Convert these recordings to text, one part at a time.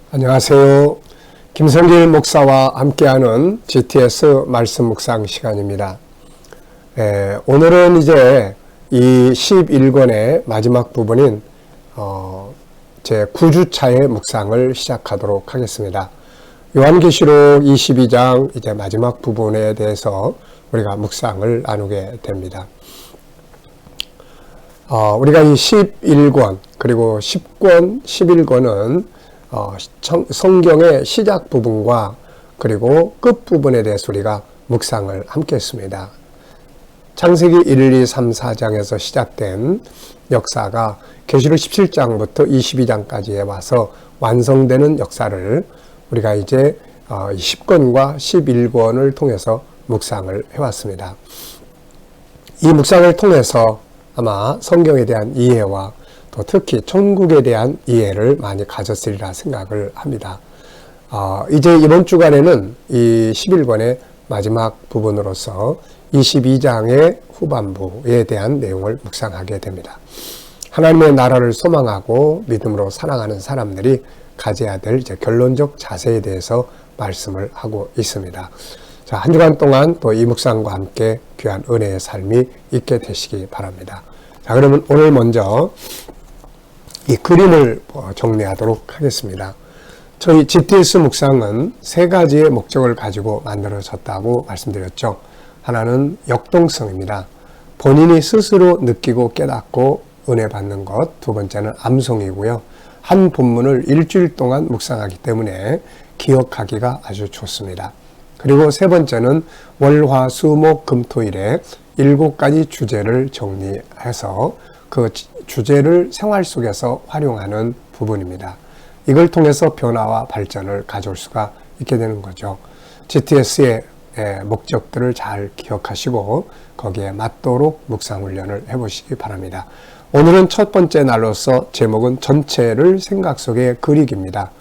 안녕하세요. 김성길 목사와 함께하는 GTS 말씀 묵상 시간입니다. 오늘은 이제 이 11권의 마지막 부분인 제 9주차의 묵상을 시작하도록 하겠습니다. 요한계시록 22장 이제 마지막 부분에 대해서 우리가 묵상을 나누게 됩니다. 우리가 이 11권 그리고 10권, 11권은 성경의 시작 부분과 그리고 끝 부분에 대해서 우리가 묵상을 함께 했습니다. 창세기 1, 2, 3, 4장에서 시작된 역사가 계시록 17장부터 22장까지에 와서 완성되는 역사를 우리가 이제 10권과 11권을 통해서 묵상을 해왔습니다. 이 묵상을 통해서 아마 성경에 대한 이해와 또 특히 천국에 대한 이해를 많이 가졌으리라 생각을 합니다. 이제 이번 주간에는 이 11권의 마지막 부분으로서 22장의 후반부에 대한 내용을 묵상하게 됩니다. 하나님의 나라를 소망하고 믿음으로 사랑하는 사람들이 가져야 될 이제 결론적 자세에 대해서 말씀을 하고 있습니다. 자, 한 주간 동안 또 이 묵상과 함께 귀한 은혜의 삶이 있게 되시기 바랍니다. 자, 그러면 오늘 먼저 이 그림을 정리하도록 하겠습니다. 저희 GTS 묵상은 세 가지의 목적을 가지고 만들어졌다고 말씀드렸죠. 하나는 역동성입니다. 본인이 스스로 느끼고 깨닫고 은혜 받는 것. 두 번째는 암송이고요. 한 본문을 일주일 동안 묵상하기 때문에 기억하기가 아주 좋습니다. 그리고 세 번째는 월, 화, 수, 목, 금, 토일에 7가지 주제를 정리해서 그 주제를 생활 속에서 활용하는 부분입니다. 이걸 통해서 변화와 발전을 가져올 수가 있게 되는 거죠. GTS의 목적들을 잘 기억하시고 거기에 맞도록 묵상 훈련을 해보시기 바랍니다. 오늘은 첫 번째 날로서 제목은 전체를 생각 속에 그리기입니다.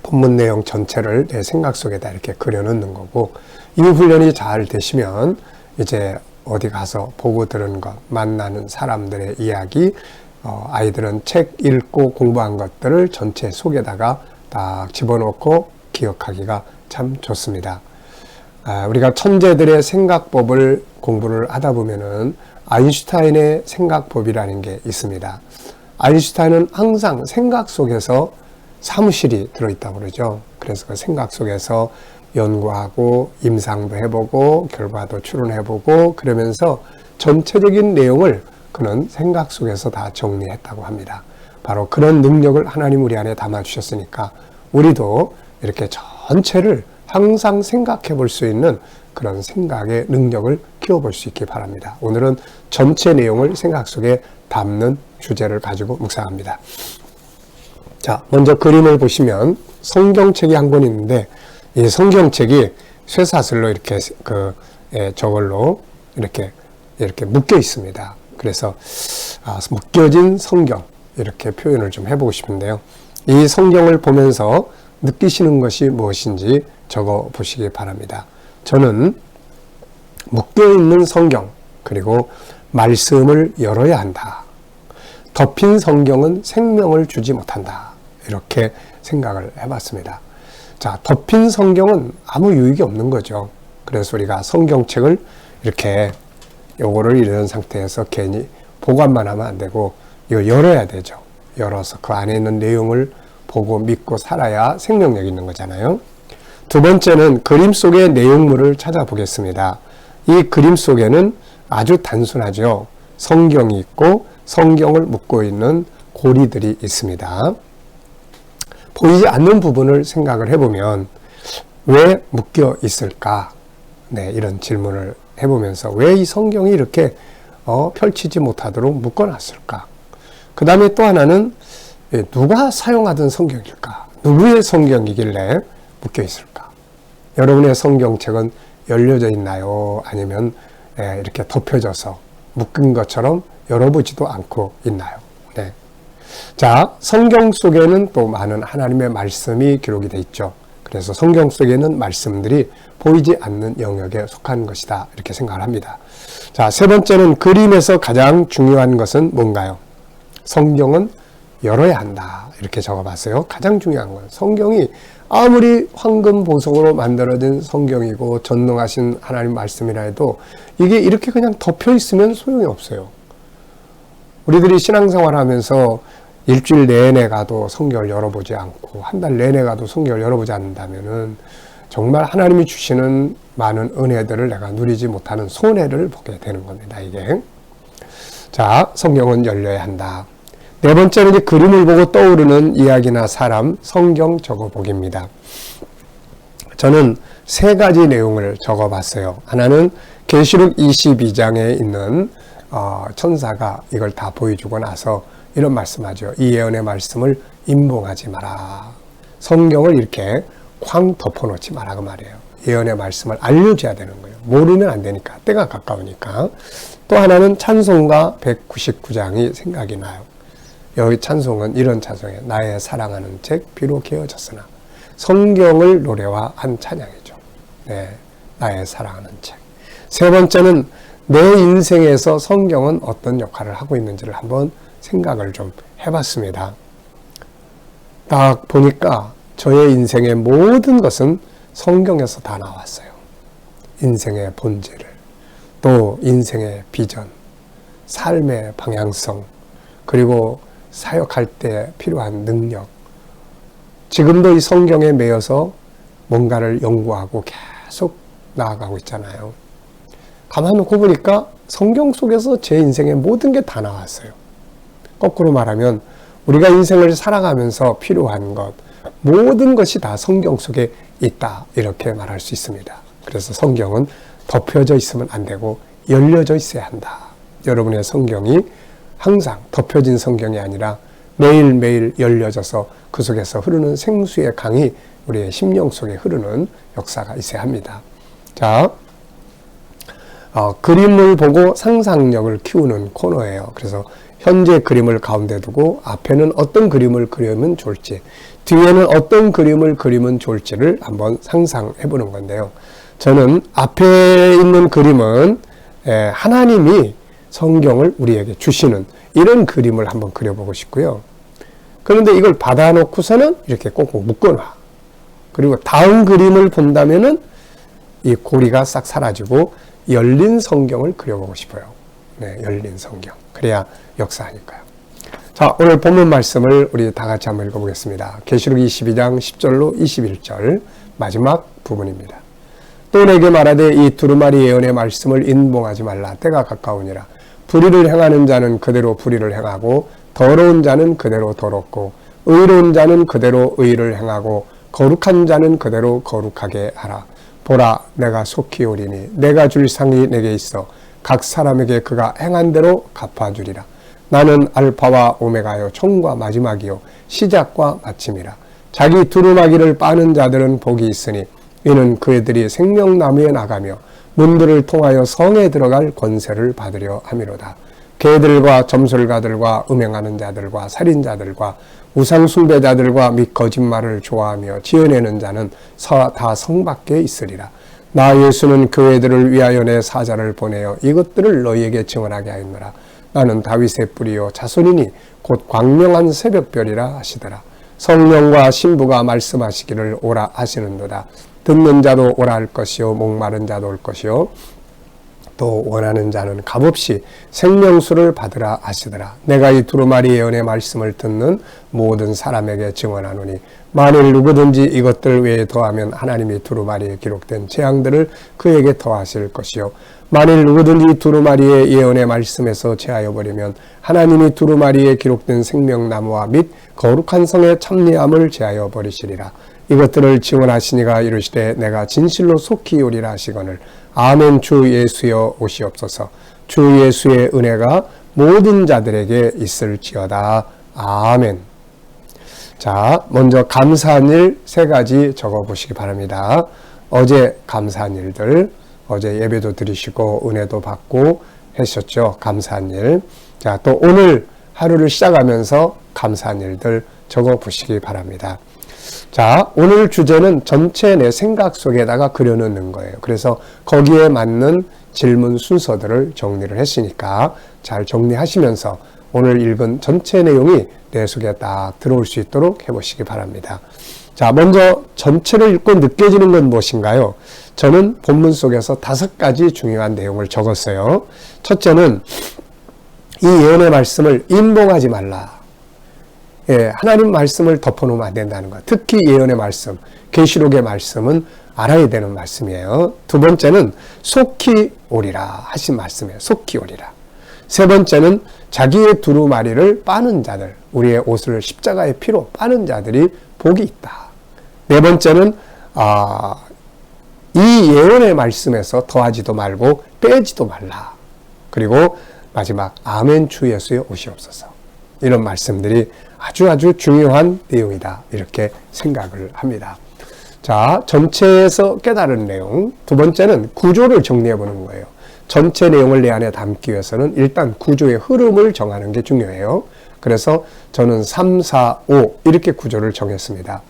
본문 내용 전체를 내 생각 속에다 이렇게 그려놓는 거고, 이 훈련이 잘 되시면 이제 어디 가서 보고 들은 것, 만나는 사람들의 이야기, 아이들은 책 읽고 공부한 것들을 전체 속에다가 딱 집어넣고 기억하기가 참 좋습니다. 우리가 천재들의 생각법을 공부를 하다 보면은 아인슈타인의 생각법이라는 게 있습니다. 아인슈타인은 항상 생각 속에서 사무실이 들어있다고 그러죠. 그래서 그 생각 속에서 연구하고 임상도 해보고 결과도 추론해보고 그러면서 전체적인 내용을 그는 생각 속에서 다 정리했다고 합니다. 바로 그런 능력을 하나님 우리 안에 담아주셨으니까 우리도 이렇게 전체를 항상 생각해 볼 수 있는 그런 생각의 능력을 키워볼 수 있기 바랍니다. 오늘은 전체 내용을 생각 속에 담는 주제를 가지고 묵상합니다. 자, 먼저 그림을 보시면 성경책이 한 권 있는데 이 성경책이 쇠사슬로 이렇게 저걸로 이렇게 묶여 있습니다. 그래서 묶여진 성경 이렇게 표현을 좀 해보고 싶은데요. 이 성경을 보면서 느끼시는 것이 무엇인지 적어 보시기 바랍니다. 저는 묶여 있는 성경 그리고 말씀을 열어야 한다. 덮인 성경은 생명을 주지 못한다. 이렇게 생각을 해봤습니다. 자, 덮인 성경은 아무 유익이 없는 거죠. 그래서 우리가 성경책을 이렇게 요거를 이런 상태에서 괜히 보관만 하면 안 되고 이거 열어야 되죠. 열어서 그 안에 있는 내용을 보고 믿고 살아야 생명력이 있는 거잖아요. 두 번째는 그림 속의 내용물을 찾아보겠습니다. 이 그림 속에는 아주 단순하죠. 성경이 있고 성경을 묶고 있는 고리들이 있습니다. 보이지 않는 부분을 생각을 해보면 왜 묶여 있을까? 네, 이런 질문을 해보면서 왜 이 성경이 이렇게 펼치지 못하도록 묶어놨을까? 그 다음에 또 하나는 누가 사용하던 성경일까? 누구의 성경이길래 묶여 있을까? 여러분의 성경책은 열려져 있나요? 아니면 이렇게 덮여져서 묶은 것처럼 열어보지도 않고 있나요? 네. 자, 성경 속에는 또 많은 하나님의 말씀이 기록이 되어 있죠. 그래서 성경 속에는 말씀들이 보이지 않는 영역에 속한 것이다. 이렇게 생각을 합니다. 자, 세 번째는 그림에서 가장 중요한 것은 뭔가요? 성경은 열어야 한다. 이렇게 적어봤어요. 가장 중요한 건 성경이 아무리 황금 보석으로 만들어진 성경이고 전능하신 하나님 말씀이라 해도 이게 이렇게 그냥 덮여 있으면 소용이 없어요. 우리들이 신앙생활 하면서 일주일 내내 가도 성경을 열어보지 않고 한 달 내내 가도 성경을 열어보지 않는다면은 정말 하나님이 주시는 많은 은혜들을 내가 누리지 못하는 손해를 보게 되는 겁니다. 이게. 자, 성경은 열려야 한다. 네 번째는 이제 그림을 보고 떠오르는 이야기나 사람, 성경 적어보기입니다. 저는 세 가지 내용을 적어봤어요. 하나는 계시록 22장에 있는 천사가 이걸 다 보여주고 나서 이런 말씀하죠. 이 예언의 말씀을 임봉하지 마라. 성경을 이렇게 쾅 덮어놓지 마라 그 말이에요. 예언의 말씀을 알려줘야 되는 거예요. 모르면 안 되니까. 때가 가까우니까. 또 하나는 찬송가 199장이 생각이 나요. 여기 찬송은 이런 찬송이에요. 나의 사랑하는 책 비록 개어졌으나. 성경을 노래화한 찬양이죠. 네, 나의 사랑하는 책. 세 번째는 내 인생에서 성경은 어떤 역할을 하고 있는지를 한번 생각을 좀 해봤습니다. 딱 보니까 저의 인생의 모든 것은 성경에서 다 나왔어요. 인생의 본질을, 또 인생의 비전, 삶의 방향성, 그리고 사역할 때 필요한 능력. 지금도 이 성경에 매여서 뭔가를 연구하고 계속 나아가고 있잖아요. 가만 놓고 보니까 성경 속에서 제 인생의 모든 게 다 나왔어요. 거꾸로 말하면 우리가 인생을 살아가면서 필요한 것, 모든 것이 다 성경 속에 있다. 이렇게 말할 수 있습니다. 그래서 성경은 덮여져 있으면 안 되고 열려져 있어야 한다. 여러분의 성경이 항상 덮여진 성경이 아니라 매일매일 열려져서 그 속에서 흐르는 생수의 강이 우리의 심령 속에 흐르는 역사가 있어야 합니다. 자, 그림을 보고 상상력을 키우는 코너예요. 그래서 현재 그림을 가운데 두고 앞에는 어떤 그림을 그리면 좋을지, 뒤에는 어떤 그림을 그리면 좋을지를 한번 상상해 보는 건데요. 저는 앞에 있는 그림은 하나님이 성경을 우리에게 주시는 이런 그림을 한번 그려보고 싶고요. 그런데 이걸 받아놓고서는 이렇게 꼭꼭 묶어놔. 그리고 다음 그림을 본다면은 이 고리가 싹 사라지고 열린 성경을 그려보고 싶어요. 네, 열린 성경. 그래야 역사하니까요. 자, 오늘 본문 말씀을 우리 다 같이 한번 읽어보겠습니다. 계시록 22장 10절로 21절 마지막 부분입니다. 또 내게 말하되 이 두루마리 예언의 말씀을 인봉하지 말라. 때가 가까우니라. 불의를 행하는 자는 그대로 불의를 행하고 더러운 자는 그대로 더럽고 의로운 자는 그대로 의를 행하고 거룩한 자는 그대로 거룩하게 하라. 보라, 내가 속히 오리니 내가 줄 상이 내게 있어 각 사람에게 그가 행한 대로 갚아주리라. 나는 알파와 오메가요 총과 마지막이요 시작과 마침이라. 자기 두루마기를 빠는 자들은 복이 있으니 이는 그들이 생명나무에 나가며 문들을 통하여 성에 들어갈 권세를 받으려 함이로다. 개들과 점술가들과 음행하는 자들과 살인자들과 우상숭배자들과 및 거짓말을 좋아하며 지어내는 자는 다 성 밖에 있으리라. 나 예수는 교회들을 위하여 내 사자를 보내어 이것들을 너희에게 증언하게 하였노라. 나는 다윗의 뿌리요 자손이니 곧 광명한 새벽별이라 하시더라. 성령과 신부가 말씀하시기를 오라 하시는도다. 듣는 자도 오라 할 것이요 목마른 자도 올 것이요 또 원하는 자는 값없이 생명수를 받으라 하시더라. 내가 이 두루마리 예언의 말씀을 듣는 모든 사람에게 증언하노니 만일 누구든지 이것들 외에 더하면 하나님이 두루마리에 기록된 재앙들을 그에게 더하실 것이요 만일 누구든지 두루마리의 예언의 말씀에서 제하여 버리면 하나님이 두루마리에 기록된 생명나무와 및 거룩한 성의 참리함을 제하여 버리시리라. 이것들을 증언하시니가 이르시되 내가 진실로 속히 오리라 하시거늘 아멘. 주 예수여 오시옵소서. 주 예수의 은혜가 모든 자들에게 있을지어다. 아멘. 자, 먼저 감사한 일 세 가지 적어보시기 바랍니다. 어제 감사한 일들, 어제 예배도 드리시고 은혜도 받고 하셨죠. 감사한 일. 자, 또 오늘 하루를 시작하면서 감사한 일들 적어보시기 바랍니다. 자, 오늘 주제는 전체 내 생각 속에다가 그려놓는 거예요. 그래서 거기에 맞는 질문 순서들을 정리를 했으니까 잘 정리하시면서 오늘 읽은 전체 내용이 내 속에 딱 들어올 수 있도록 해보시기 바랍니다. 자, 먼저 전체를 읽고 느껴지는 건 무엇인가요? 저는 본문 속에서 5가지 중요한 내용을 적었어요. 첫째는 이 예언의 말씀을 임봉하지 말라. 예, 하나님 말씀을 덮어놓으면 안 된다는 것. 특히 예언의 말씀, 계시록의 말씀은 알아야 되는 말씀이에요. 두 번째는 속히 오리라 하신 말씀이에요. 속히 오리라. 세 번째는 자기의 두루마리를 빠는 자들, 우리의 옷을 십자가의 피로 빠는 자들이 복이 있다. 네 번째는 이 예언의 말씀에서 더하지도 말고 빼지도 말라. 그리고 마지막 아멘 주 예수의 오시옵소서. 이런 말씀들이 아주 중요한 내용이다. 이렇게 생각을 합니다. 자, 전체에서 깨달은 내용. 두 번째는 구조를 정리해 보는 거예요. 전체 내용을 내 안에 담기 위해서는 일단 구조의 흐름을 정하는 게 중요해요. 그래서 저는 3, 4, 5 이렇게 구조를 정했습니다.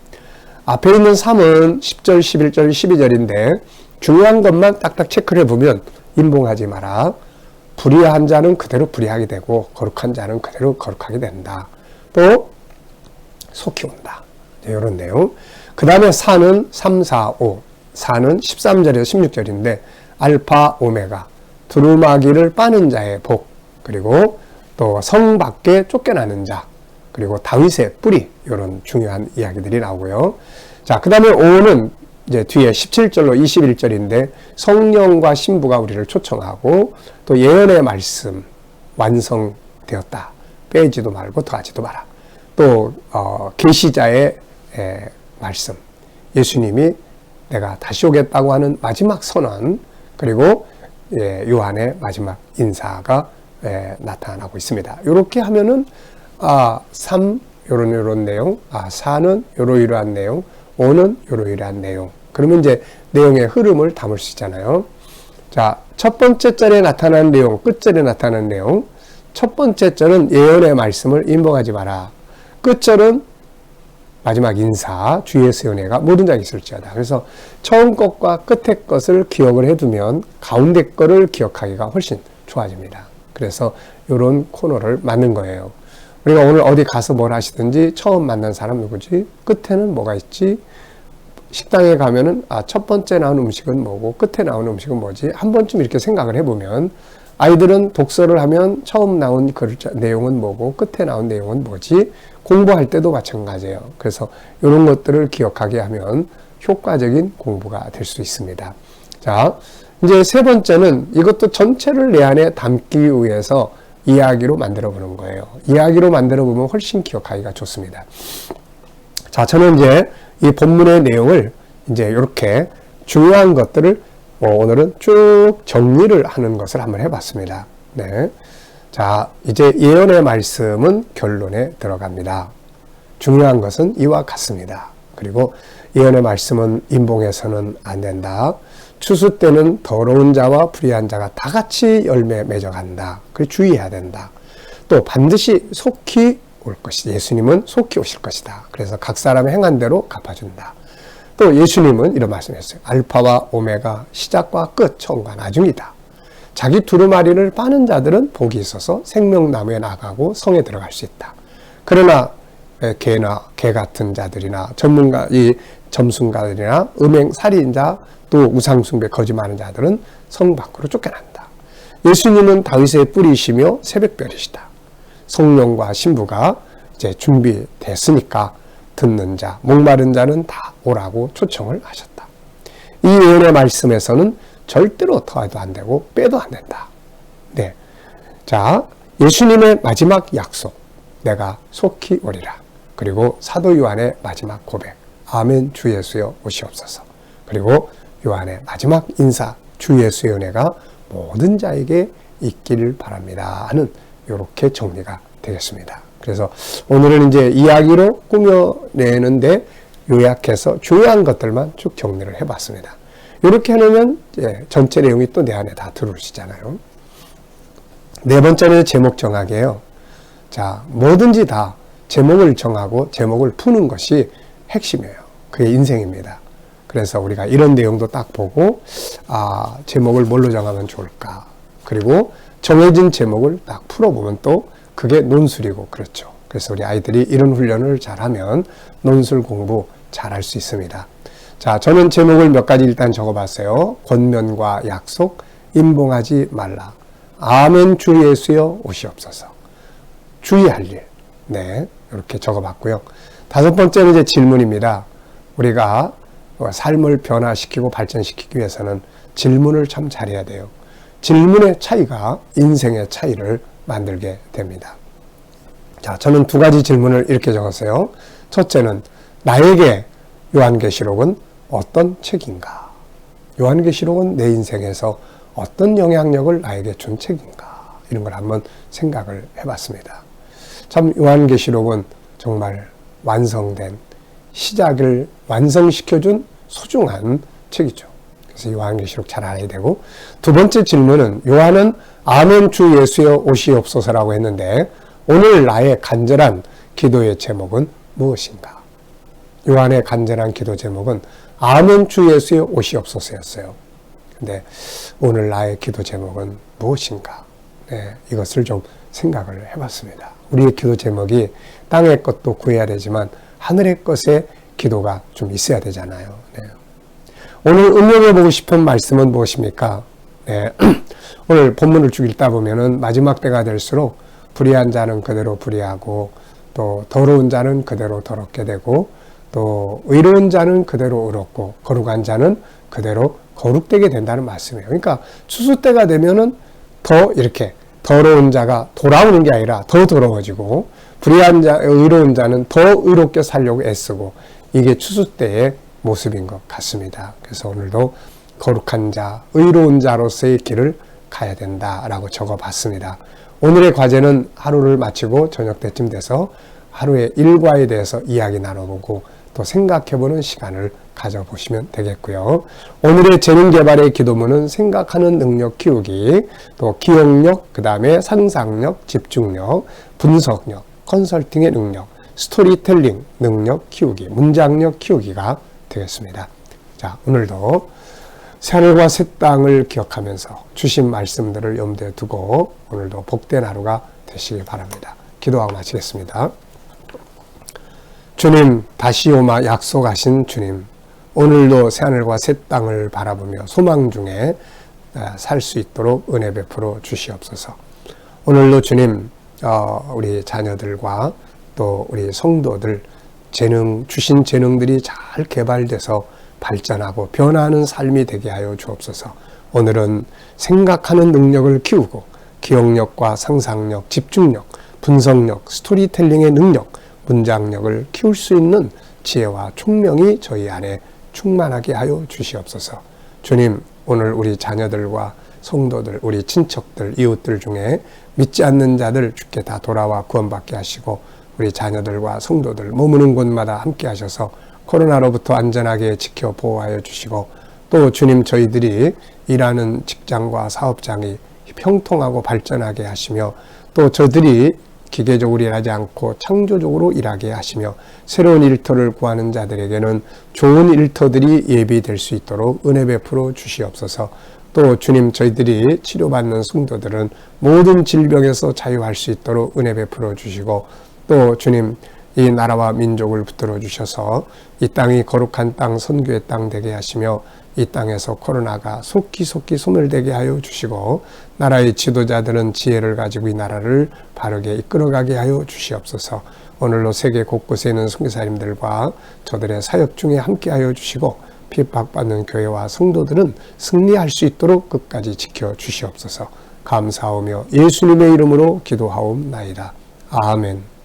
앞에 있는 3은 10절, 11절, 12절인데 중요한 것만 딱딱 체크를 해보면 임봉하지 마라. 불의한 자는 그대로 불의하게 되고 거룩한 자는 그대로 거룩하게 된다. 또 속히 온다. 이런 내용. 그 다음에 4는 3, 4, 5. 4는 13절에서 16절인데 알파, 오메가. 두루마기를 빠는 자의 복. 그리고 또 성 밖에 쫓겨나는 자. 그리고 다윗의 뿌리. 이런 중요한 이야기들이 나오고요. 자, 그 다음에 5는 이제 뒤에 17절로 21절인데 성령과 신부가 우리를 초청하고 또 예언의 말씀 완성되었다. 빼지도 말고 더하지도 마라. 또 계시자의 말씀, 예수님이 내가 다시 오겠다고 하는 마지막 선언, 그리고 요한의 마지막 인사가 나타나고 있습니다. 이렇게 하면은 3 요런 내용, 4는 이러이러한 내용, 5는 이러이러한 내용. 그러면 이제 내용의 흐름을 담을 수 있잖아요. 자, 첫 번째 절에 나타나는 내용, 끝절에 나타나는 내용. 첫 번째 절은 예언의 말씀을 임봉하지 마라. 끝절은 마지막 인사, 주 예수의 은혜가 모든 자에게 있을지어다. 그래서 처음 것과 끝의 것을 기억을 해두면 가운데 거를 기억하기가 훨씬 좋아집니다. 그래서 이런 코너를 만든 거예요. 우리가 오늘 어디 가서 뭘 하시든지 처음 만난 사람 누구지? 끝에는 뭐가 있지? 식당에 가면은 첫 번째 나온 음식은 뭐고 끝에 나온 음식은 뭐지? 한 번쯤 이렇게 생각을 해보면 아이들은 독서를 하면 처음 나온 글자 내용은 뭐고 끝에 나온 내용은 뭐지? 공부할 때도 마찬가지예요. 그래서 이런 것들을 기억하게 하면 효과적인 공부가 될 수 있습니다. 자, 이제 세 번째는 이것도 전체를 내 안에 담기 위해서 이야기로 만들어 보는 거예요. 이야기로 만들어 보면 훨씬 기억하기가 좋습니다. 자, 저는 이제 이 본문의 내용을 이제 이렇게 중요한 것들을 오늘은 쭉 정리를 하는 것을 한번 해봤습니다. 네. 자, 이제 예언의 말씀은 결론에 들어갑니다. 중요한 것은 이와 같습니다. 그리고 예언의 말씀은 임봉해서는 안 된다. 추수 때는 더러운 자와 불의한 자가 다 같이 열매 맺어간다. 그걸 주의해야 된다. 또 반드시 속히 올 것이다. 예수님은 속히 오실 것이다. 그래서 각 사람의 행한 대로 갚아준다. 또 예수님은 이런 말씀했어요. 알파와 오메가, 시작과 끝, 처음과 나중이다. 자기 두루마리를 빠는 자들은 복이 있어서 생명나무에 나가고 성에 들어갈 수 있다. 그러나 개 같은 자들이나 점순가들이나 음행, 살인자, 또 우상숭배, 거짓말하는 자들은 성 밖으로 쫓겨난다. 예수님은 다윗의 뿌리시며 새벽별이시다. 성령과 신부가 이제 준비됐으니까 듣는 자, 목마른 자는 다 오라고 초청을 하셨다. 이 예언의 말씀에서는 절대로 더해도 안 되고 빼도 안 된다. 네. 자, 예수님의 마지막 약속, 내가 속히 오리라. 그리고 사도 요한의 마지막 고백, 아멘 주 예수여 오시옵소서. 그리고 요한의 마지막 인사, 주 예수의 은혜가 모든 자에게 있기를 바랍니다 하는 이렇게 정리가 되겠습니다. 그래서 오늘은 이제 이야기로 꾸며내는데 요약해서 중요한 것들만 쭉 정리를 해봤습니다. 이렇게 해놓으면 전체 내용이 또 내 안에 다 들어오시잖아요. 네 번째는 제목 정하기예요. 자, 뭐든지 다 제목을 정하고 제목을 푸는 것이 핵심이에요. 그게 인생입니다. 그래서 우리가 이런 내용도 딱 보고 제목을 뭘로 정하면 좋을까. 그리고 정해진 제목을 딱 풀어보면 또 그게 논술이고 그렇죠. 그래서 우리 아이들이 이런 훈련을 잘하면 논술 공부 잘할 수 있습니다. 자, 저는 제목을 몇 가지 일단 적어봤어요. 권면과 약속, 임봉하지 말라. 아멘 주 예수여 오시옵소서. 주의할 일. 네, 이렇게 적어봤고요. 다섯 번째는 이제 질문입니다. 우리가 삶을 변화시키고 발전시키기 위해서는 질문을 참 잘해야 돼요. 질문의 차이가 인생의 차이를 만들게 됩니다. 자, 저는 두 가지 질문을 이렇게 적었어요. 첫째는 나에게 요한계시록은 어떤 책인가? 요한계시록은 내 인생에서 어떤 영향력을 나에게 준 책인가? 이런 걸 한번 생각을 해봤습니다. 참 요한계시록은 정말 완성된 시작을 완성시켜준 소중한 책이죠. 그래서 요한계시록 잘 알아야 되고, 두 번째 질문은 요한은 아멘 주 예수여 오시옵소서라고 했는데 오늘 나의 간절한 기도의 제목은 무엇인가? 요한의 간절한 기도 제목은 아멘 주 예수여 오시옵소서였어요. 근데 오늘 나의 기도 제목은 무엇인가? 네, 이것을 좀 생각을 해봤습니다. 우리의 기도 제목이 땅의 것도 구해야 되지만 하늘의 것에 기도가 좀 있어야 되잖아요. 네. 오늘 응용해보고 싶은 말씀은 무엇입니까? 네. 오늘 본문을 쭉 읽다 보면은 마지막 때가 될수록 불의한 자는 그대로 불의하고 또 더러운 자는 그대로 더럽게 되고 또 의로운 자는 그대로 의롭고 거룩한 자는 그대로 거룩되게 된다는 말씀이에요. 그러니까 추수 때가 되면은 더 이렇게 더러운 자가 돌아오는 게 아니라 더 더러워지고 불의한 자, 의로운 자는 더 의롭게 살려고 애쓰고 이게 추수 때의 모습인 것 같습니다. 그래서 오늘도 거룩한 자, 의로운 자로서의 길을 가야 된다라고 적어봤습니다. 오늘의 과제는 하루를 마치고 저녁 때쯤 돼서 하루의 일과에 대해서 이야기 나눠보고 또 생각해보는 시간을 가져보시면 되겠고요. 오늘의 재능개발의 기도문은 생각하는 능력 키우기, 또 기억력, 그 다음에 상상력, 집중력, 분석력, 컨설팅의 능력, 스토리텔링 능력 키우기, 문장력 키우기가 되겠습니다. 자, 오늘도 새하늘과 새 땅을 기억하면서 주신 말씀들을 염두에 두고 오늘도 복된 하루가 되시길 바랍니다. 기도하고 마치겠습니다. 주님, 다시 오마 약속하신 주님, 오늘도 새하늘과 새 땅을 바라보며 소망 중에 살 수 있도록 은혜 베풀어 주시옵소서. 오늘도 주님, 우리 자녀들과 또 우리 성도들 주신 재능들이 잘 개발돼서 발전하고 변화하는 삶이 되게 하여 주옵소서. 오늘은 생각하는 능력을 키우고 기억력과 상상력, 집중력, 분석력, 스토리텔링의 능력, 문장력을 키울 수 있는 지혜와 총명이 저희 안에 충만하게 하여 주시옵소서. 주님, 오늘 우리 자녀들과 성도들, 우리 친척들, 이웃들 중에 믿지 않는 자들 주께 다 돌아와 구원받게 하시고 우리 자녀들과 성도들 머무는 곳마다 함께 하셔서 코로나로부터 안전하게 지켜 보호하여 주시고 또 주님, 저희들이 일하는 직장과 사업장이 평통하고 발전하게 하시며 또 저들이 기계적으로 일하지 않고 창조적으로 일하게 하시며 새로운 일터를 구하는 자들에게는 좋은 일터들이 예비될 수 있도록 은혜 베풀어 주시옵소서. 또 주님, 저희들이 치료받는 성도들은 모든 질병에서 자유할 수 있도록 은혜 베풀어 주시고 또 주님, 이 나라와 민족을 붙들어 주셔서 이 땅이 거룩한 땅, 선교의 땅 되게 하시며 이 땅에서 코로나가 속히 소멸되게 하여 주시고 나라의 지도자들은 지혜를 가지고 이 나라를 바르게 이끌어가게 하여 주시옵소서. 오늘로 세계 곳곳에 있는 선교사님들과 저들의 사역 중에 함께 하여 주시고 핍박받는 교회와 성도들은 승리할 수 있도록 끝까지 지켜 주시옵소서. 감사하며 예수님의 이름으로 기도하옵나이다. 아멘.